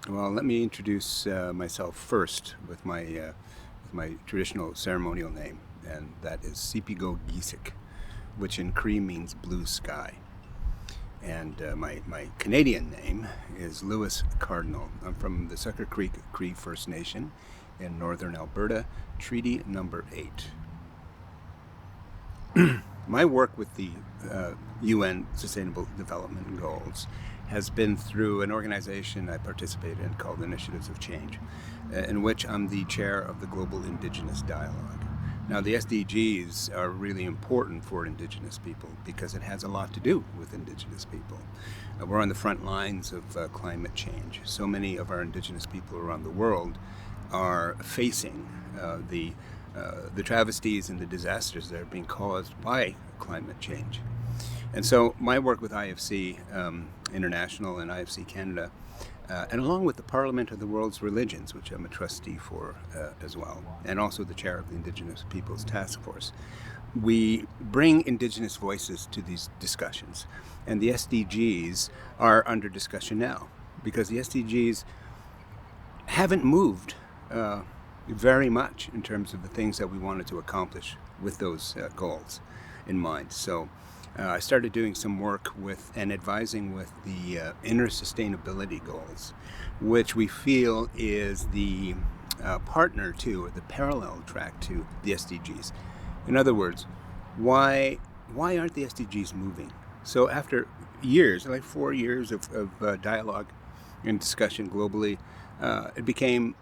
Well, let me introduce myself first with my traditional ceremonial name, and that is Sipigo Gisik, which in Cree means blue sky. And my Canadian name is Lewis Cardinal. I'm from the Sucker Creek Cree First Nation in northern Alberta, Treaty Number 8. My work with the UN Sustainable Development Goals has been through an organization I participate in called Initiatives of Change, in which I'm the chair of the Global Indigenous Dialogue. Now, the SDGs are really important for Indigenous people because it has a lot to do with Indigenous people. We're on the front lines of climate change. So many of our Indigenous people around the world are facing the travesties and the disasters that are being caused by climate change. And so my work with IFC International and IFC Canada, and along with the Parliament of the World's Religions, which I'm a trustee for as well, and also the chair of the Indigenous Peoples Task Force, we bring Indigenous voices to these discussions. And the SDGs are under discussion now because the SDGs haven't moved very much in terms of the things that we wanted to accomplish with those goals in mind. So I started doing some work with and advising with the inner sustainability goals, which we feel is the partner to, or the parallel track to the SDGs. In other words, why aren't the SDGs moving? So after years, like 4 years of dialogue and discussion globally, it became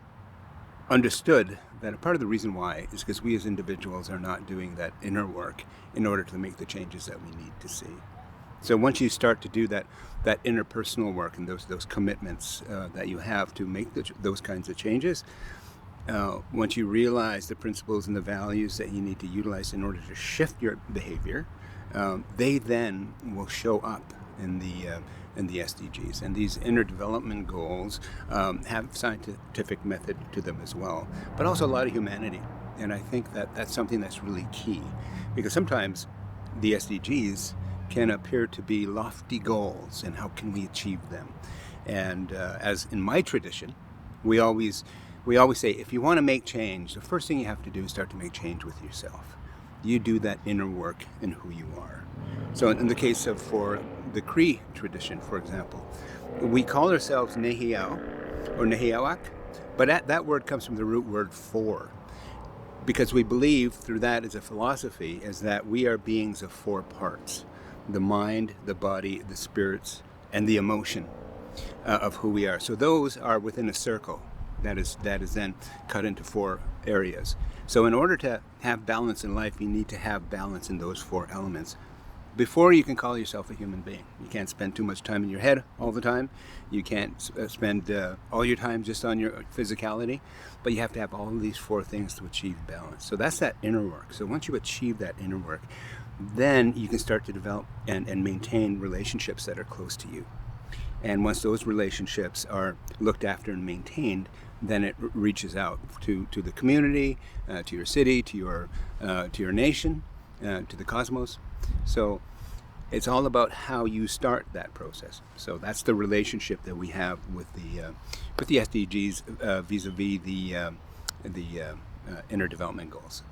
understood that a part of the reason why is because we as individuals are not doing that inner work in order to make the changes that we need to see. So once you start to do that interpersonal work and those commitments that you have to make those kinds of changes, once you realize the principles and the values that you need to utilize in order to shift your behavior, they then will show up in the SDGs. And these inner development goals have scientific method to them as well, but also a lot of humanity. And I think that that's something that's really key, because sometimes the SDGs can appear to be lofty goals, and how can we achieve them? And as in my tradition, we always say, if you want to make change, the first thing you have to do is start to make change with yourself. You do that inner work in who you are. So in the case of, for the Cree tradition, for example, we call ourselves Nehiyaw or Nehiyaawak, but that word comes from the root word for, because we believe through that as a philosophy is that we are beings of 4 parts: the mind, the body, the spirits, and the emotion of who we are. So those are within a circle that is then cut into 4 areas. So in order to have balance in life, you need to have balance in those 4 elements before you can call yourself a human being. You can't spend too much time in your head all the time. You can't spend all your time just on your physicality, but you have to have all of these 4 things to achieve balance. So that's that inner work. So once you achieve that inner work, then you can start to develop and maintain relationships that are close to you. And once those relationships are looked after and maintained, then it reaches out to the community, to your city, to your nation, to the cosmos. So it's all about how you start that process. So that's the relationship that we have with the SDGs vis-a-vis the inner development goals.